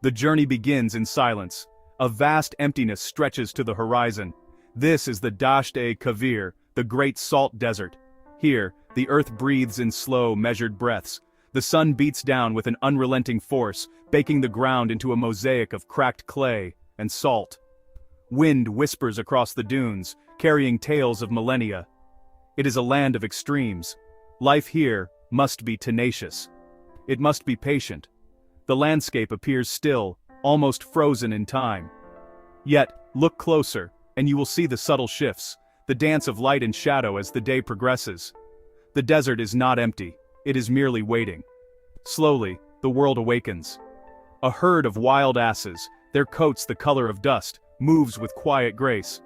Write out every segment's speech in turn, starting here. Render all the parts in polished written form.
The journey begins in silence. A vast emptiness stretches to the horizon. This is the Dasht-e-Kavir, the Great Salt Desert. Here, the earth breathes in slow, measured breaths. The sun beats down with an unrelenting force, baking the ground into a mosaic of cracked clay and salt. Wind whispers across the dunes, carrying tales of millennia. It is a land of extremes. Life here must be tenacious. It must be patient. The landscape appears still, almost frozen in time. Yet, look closer, and you will see the subtle shifts, the dance of light and shadow as the day progresses. The desert is not empty, it is merely waiting. Slowly, the world awakens. A herd of wild asses, their coats the color of dust, moves with quiet grace.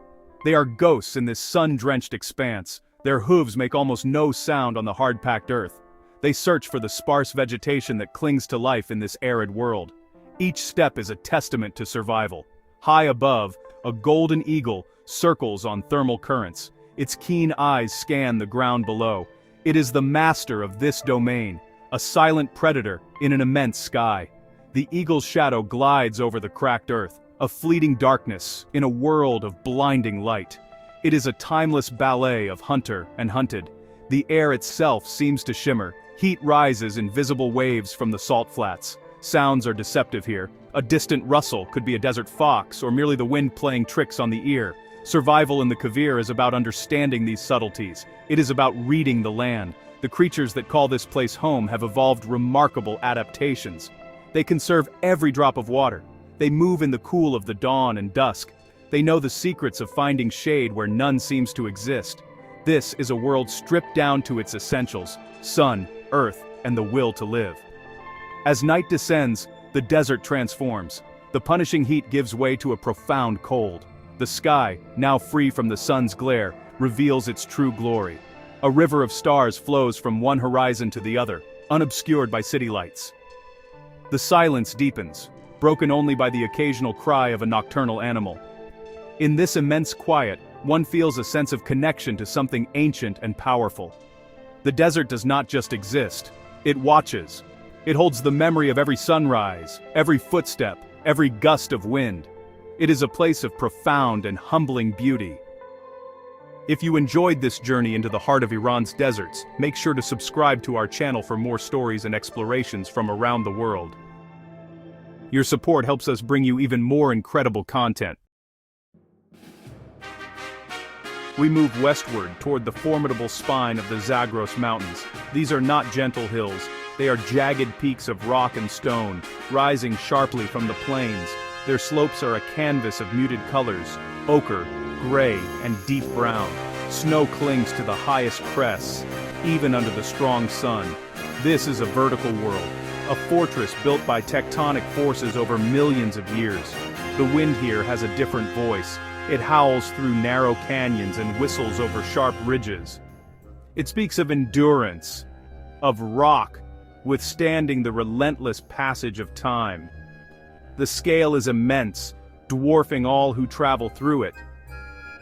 They are ghosts in this sun-drenched expanse. Their hooves make almost no sound on the hard-packed earth. They search for the sparse vegetation that clings to life in this arid world. Each step is a testament to survival. High above, a golden eagle circles on thermal currents. Its keen eyes scan the ground below. It is the master of this domain, a silent predator in an immense sky. The eagle's shadow glides over the cracked earth, a fleeting darkness in a world of blinding light. It is a timeless ballet of hunter and hunted. The air itself seems to shimmer. Heat rises in visible waves from the salt flats. Sounds are deceptive here. A distant rustle could be a desert fox or merely the wind playing tricks on the ear. Survival in the Kavir is about understanding these subtleties. It is about reading the land. The creatures that call this place home have evolved remarkable adaptations. They conserve every drop of water. They move in the cool of the dawn and dusk. They know the secrets of finding shade where none seems to exist. This is a world stripped down to its essentials: sun, earth, and the will to live. As night descends, the desert transforms. The punishing heat gives way to a profound cold. The sky, now free from the sun's glare, reveals its true glory. A river of stars flows from one horizon to the other, unobscured by city lights. The silence deepens, broken only by the occasional cry of a nocturnal animal. In this immense quiet, one feels a sense of connection to something ancient and powerful. The desert does not just exist, it watches. It holds the memory of every sunrise, every footstep, every gust of wind. It is a place of profound and humbling beauty. If you enjoyed this journey into the heart of Iran's deserts, make sure to subscribe to our channel for more stories and explorations from around the world. Your support helps us bring you even more incredible content. We move westward toward the formidable spine of the Zagros Mountains. These are not gentle hills, they are jagged peaks of rock and stone, rising sharply from the plains. Their slopes are a canvas of muted colors: ochre, gray, and deep brown. Snow clings to the highest crests, even under the strong sun. This is a vertical world, a fortress built by tectonic forces over millions of years. The wind here has a different voice. It howls through narrow canyons and whistles over sharp ridges. It speaks of endurance, of rock, withstanding the relentless passage of time. The scale is immense, dwarfing all who travel through it.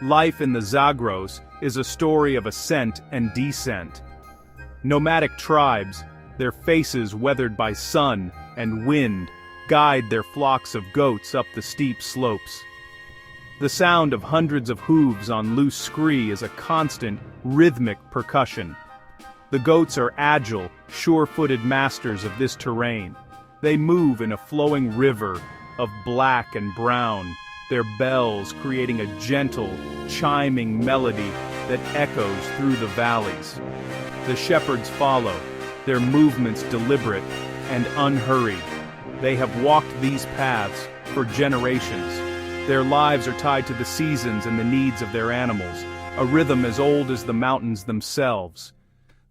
Life in the Zagros is a story of ascent and descent. Nomadic tribes, their faces weathered by sun and wind, guide their flocks of goats up the steep slopes. The sound of hundreds of hooves on loose scree is a constant, rhythmic percussion. The goats are agile, sure-footed masters of this terrain. They move in a flowing river of black and brown, their bells creating a gentle, chiming melody that echoes through the valleys. The shepherds follow, their movements deliberate and unhurried. They have walked these paths for generations. Their lives are tied to the seasons and the needs of their animals, a rhythm as old as the mountains themselves.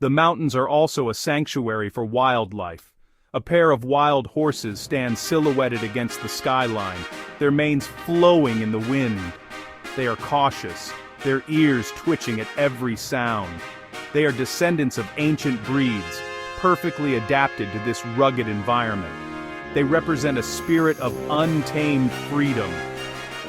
The mountains are also a sanctuary for wildlife. A pair of wild horses stand silhouetted against the skyline, their manes flowing in the wind. They are cautious, their ears twitching at every sound. They are descendants of ancient breeds, perfectly adapted to this rugged environment. They represent a spirit of untamed freedom.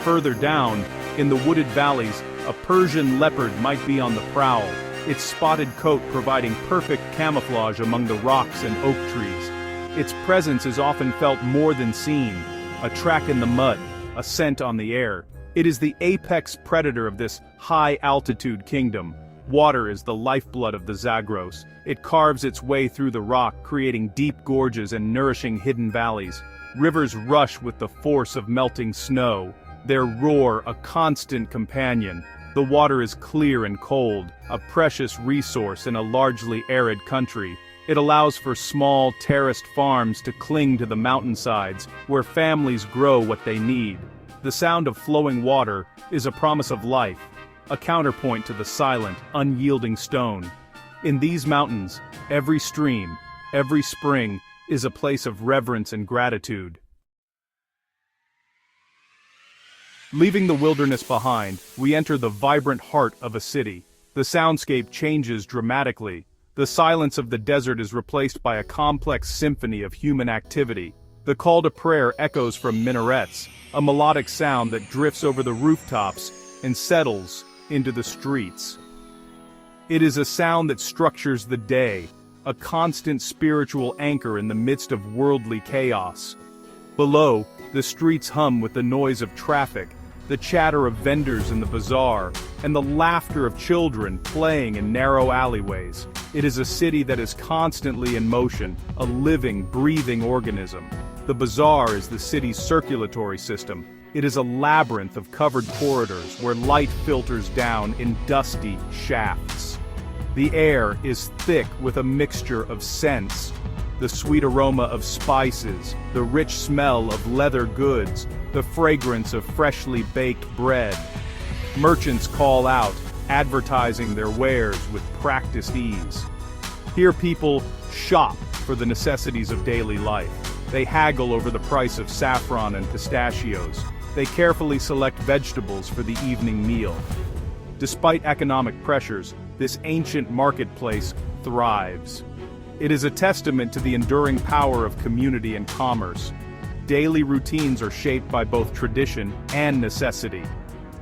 Further down, in the wooded valleys, a Persian leopard might be on the prowl, its spotted coat providing perfect camouflage among the rocks and oak trees. Its presence is often felt more than seen, a track in the mud, a scent on the air. It is the apex predator of this high-altitude kingdom. Water is the lifeblood of the Zagros. It carves its way through the rock, creating deep gorges and nourishing hidden valleys. Rivers rush with the force of melting snow, their roar a constant companion. The water is clear and cold, a precious resource in a largely arid country. It allows for small, terraced farms to cling to the mountainsides, where families grow what they need. The sound of flowing water is a promise of life, a counterpoint to the silent, unyielding stone. In these mountains, every stream, every spring, is a place of reverence and gratitude. Leaving the wilderness behind, we enter the vibrant heart of a city. The soundscape changes dramatically. The silence of the desert is replaced by a complex symphony of human activity. The call to prayer echoes from minarets, a melodic sound that drifts over the rooftops and settles into the streets. It is a sound that structures the day, a constant spiritual anchor in the midst of worldly chaos. Below, the streets hum with the noise of traffic, the chatter of vendors in the bazaar, and the laughter of children playing in narrow alleyways. It is a city that is constantly in motion, a living, breathing organism. The bazaar is the city's circulatory system. It is a labyrinth of covered corridors where light filters down in dusty shafts. The air is thick with a mixture of scents, the sweet aroma of spices, the rich smell of leather goods, the fragrance of freshly baked bread. Merchants call out, advertising their wares with practiced ease. Here people shop for the necessities of daily life. They haggle over the price of saffron and pistachios. They carefully select vegetables for the evening meal. Despite economic pressures, this ancient marketplace thrives. It is a testament to the enduring power of community and commerce. Daily routines are shaped by both tradition and necessity.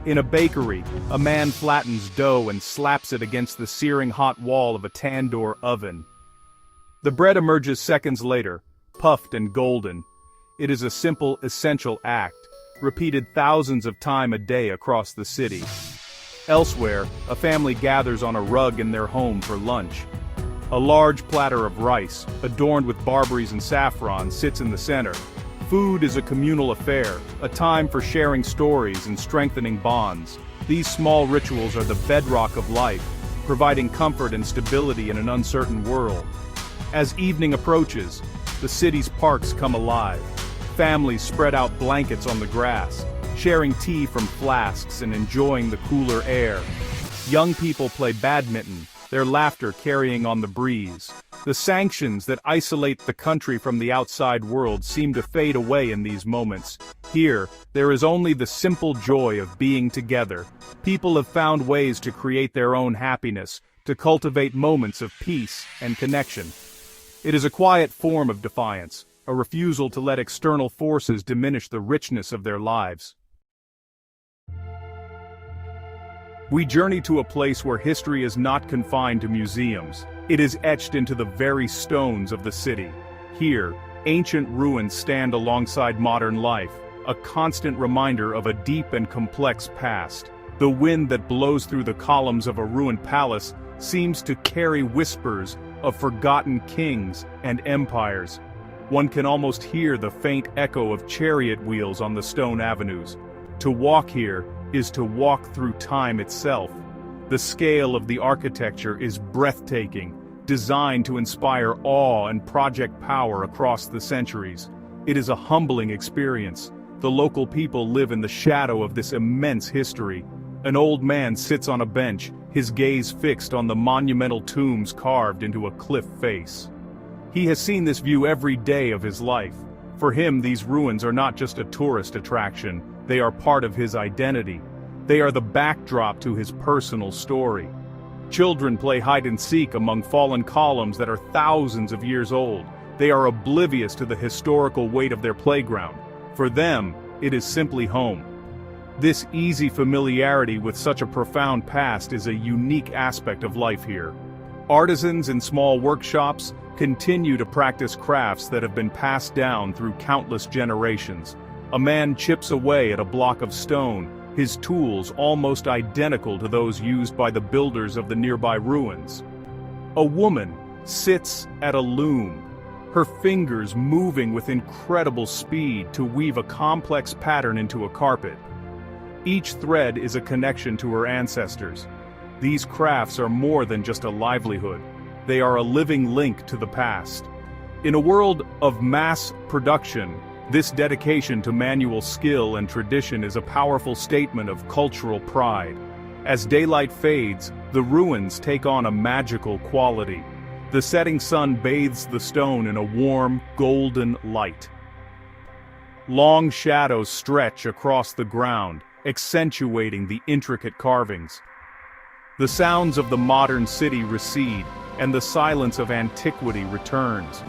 In a bakery, a man flattens dough and slaps it against the searing hot wall of a tandoor oven. The bread emerges seconds later, puffed and golden. It is a simple, essential act, repeated thousands of times a day across the city. Elsewhere, a family gathers on a rug in their home for lunch. A large platter of rice, adorned with barberries and saffron, sits in the center. Food is a communal affair, a time for sharing stories and strengthening bonds. These small rituals are the bedrock of life, providing comfort and stability in an uncertain world. As evening approaches, the city's parks come alive. Families spread out blankets on the grass, sharing tea from flasks and enjoying the cooler air. Young people play badminton, their laughter carrying on the breeze. The sanctions that isolate the country from the outside world seem to fade away in these moments. Here, there is only the simple joy of being together. People have found ways to create their own happiness, to cultivate moments of peace and connection. It is a quiet form of defiance, a refusal to let external forces diminish the richness of their lives. We journey to a place where history is not confined to museums. It is etched into the very stones of the city. Here, ancient ruins stand alongside modern life, a constant reminder of a deep and complex past. The wind that blows through the columns of a ruined palace seems to carry whispers of forgotten kings and empires. One can almost hear the faint echo of chariot wheels on the stone avenues. To walk here is to walk through time itself. The scale of the architecture is breathtaking, designed to inspire awe and project power across the centuries. It is a humbling experience. The local people live in the shadow of this immense history. An old man sits on a bench, his gaze fixed on the monumental tombs carved into a cliff face. He has seen this view every day of his life. For him, these ruins are not just a tourist attraction, they are part of his identity. They are the backdrop to his personal story. Children play hide-and-seek among fallen columns that are thousands of years old. They are oblivious to the historical weight of their playground. For them, it is simply home. This easy familiarity with such a profound past is a unique aspect of life here. Artisans in small workshops continue to practice crafts that have been passed down through countless generations. A man chips away at a block of stone, his tools almost identical to those used by the builders of the nearby ruins. A woman sits at a loom, her fingers moving with incredible speed to weave a complex pattern into a carpet. Each thread is a connection to her ancestors. These crafts are more than just a livelihood. They are a living link to the past. In a world of mass production, this dedication to manual skill and tradition is a powerful statement of cultural pride. As daylight fades, the ruins take on a magical quality. The setting sun bathes the stone in a warm, golden light. Long shadows stretch across the ground, accentuating the intricate carvings. The sounds of the modern city recede, and the silence of antiquity returns.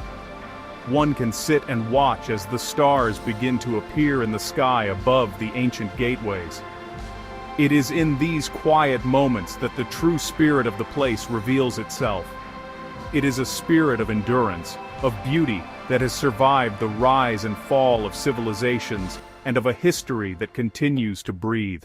One can sit and watch as the stars begin to appear in the sky above the ancient gateways. It is in these quiet moments that the true spirit of the place reveals itself. It is a spirit of endurance, of beauty that has survived the rise and fall of civilizations, and of a history that continues to breathe.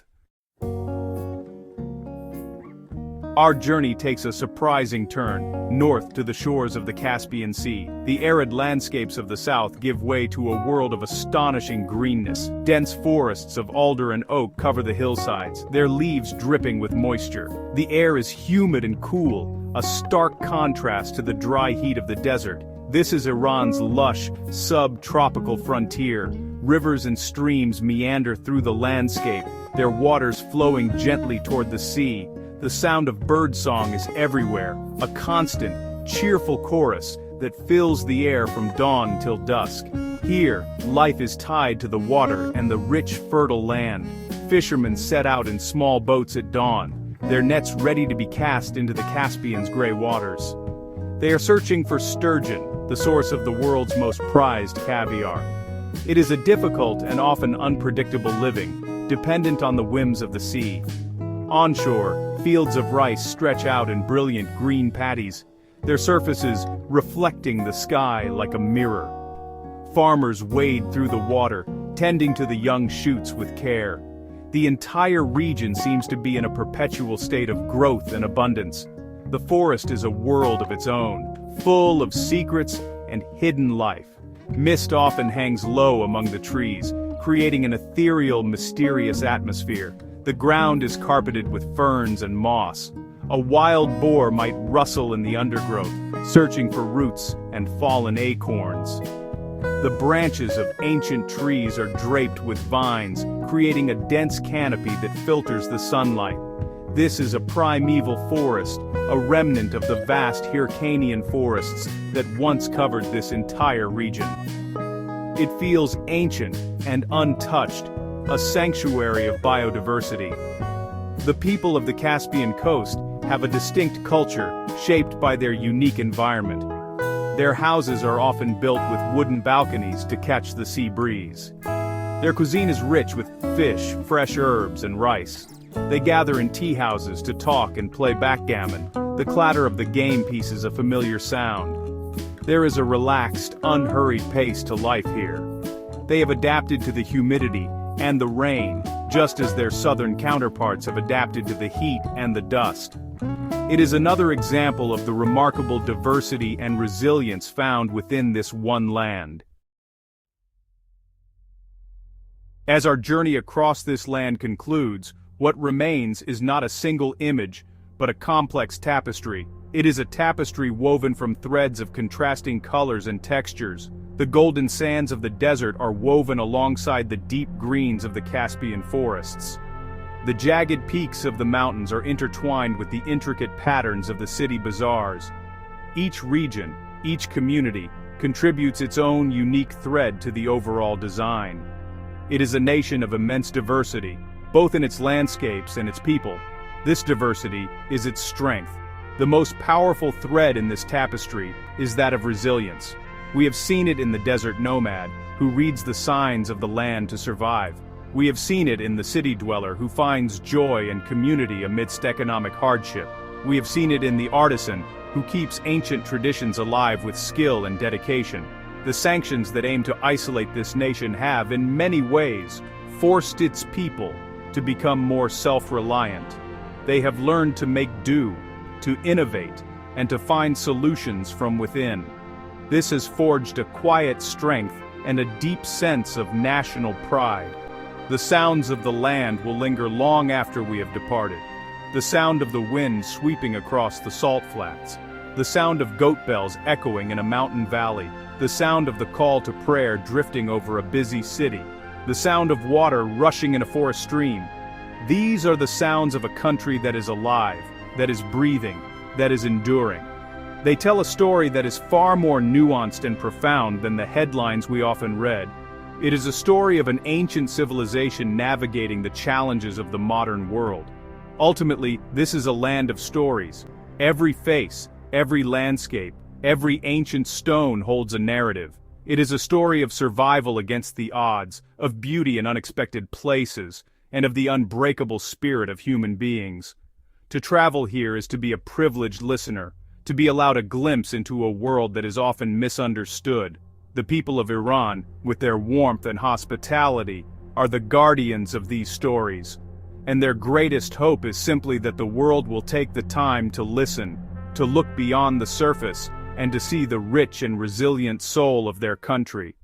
Our journey takes a surprising turn, north to the shores of the Caspian Sea. The arid landscapes of the south give way to a world of astonishing greenness. Dense forests of alder and oak cover the hillsides, their leaves dripping with moisture. The air is humid and cool, a stark contrast to the dry heat of the desert. This is Iran's lush, sub-tropical frontier. Rivers and streams meander through the landscape, their waters flowing gently toward the sea. The sound of birdsong is everywhere, a constant, cheerful chorus that fills the air from dawn till dusk. Here, life is tied to the water and the rich, fertile land. Fishermen set out in small boats at dawn, their nets ready to be cast into the Caspian's gray waters. They are searching for sturgeon, the source of the world's most prized caviar. It is a difficult and often unpredictable living, dependent on the whims of the sea. Onshore, fields of rice stretch out in brilliant green paddies, their surfaces reflecting the sky like a mirror. Farmers wade through the water, tending to the young shoots with care. The entire region seems to be in a perpetual state of growth and abundance. The forest is a world of its own, full of secrets and hidden life. Mist often hangs low among the trees, creating an ethereal, mysterious atmosphere. The ground is carpeted with ferns and moss. A wild boar might rustle in the undergrowth, searching for roots and fallen acorns. The branches of ancient trees are draped with vines, creating a dense canopy that filters the sunlight. This is a primeval forest, a remnant of the vast Hyrcanian forests that once covered this entire region. It feels ancient and untouched, a sanctuary of biodiversity. The people of the Caspian coast have a distinct culture shaped by their unique environment. Their houses are often built with wooden balconies to catch the sea breeze. Their cuisine is rich with fish, fresh herbs, and rice. They gather in tea houses to talk and play backgammon. The clatter of the game pieces a familiar sound. There is a relaxed, unhurried pace to life here. They have adapted to the humidity and the rain, just as their southern counterparts have adapted to the heat and the dust. It is another example of the remarkable diversity and resilience found within this one land. As our journey across this land concludes, what remains is not a single image, but a complex tapestry. It is a tapestry woven from threads of contrasting colors and textures. The golden sands of the desert are woven alongside the deep greens of the Caspian forests. The jagged peaks of the mountains are intertwined with the intricate patterns of the city bazaars. Each region, each community, contributes its own unique thread to the overall design. It is a nation of immense diversity, both in its landscapes and its people. This diversity is its strength. The most powerful thread in this tapestry is that of resilience. We have seen it in the desert nomad, who reads the signs of the land to survive. We have seen it in the city dweller who finds joy and community amidst economic hardship. We have seen it in the artisan, who keeps ancient traditions alive with skill and dedication. The sanctions that aim to isolate this nation have, in many ways, forced its people to become more self-reliant. They have learned to make do, to innovate, and to find solutions from within. This has forged a quiet strength and a deep sense of national pride. The sounds of the land will linger long after we have departed. The sound of the wind sweeping across the salt flats. The sound of goat bells echoing in a mountain valley. The sound of the call to prayer drifting over a busy city. The sound of water rushing in a forest stream. These are the sounds of a country that is alive, that is breathing, that is enduring. They tell a story that is far more nuanced and profound than the headlines we often read. It is a story of an ancient civilization navigating the challenges of the modern world. Ultimately, this is a land of stories. Every face, every landscape, every ancient stone holds a narrative. It is a story of survival against the odds, of beauty in unexpected places, and of the unbreakable spirit of human beings. To travel here is to be a privileged listener, to be allowed a glimpse into a world that is often misunderstood. The people of Iran, with their warmth and hospitality, are the guardians of these stories. And their greatest hope is simply that the world will take the time to listen, to look beyond the surface, and to see the rich and resilient soul of their country.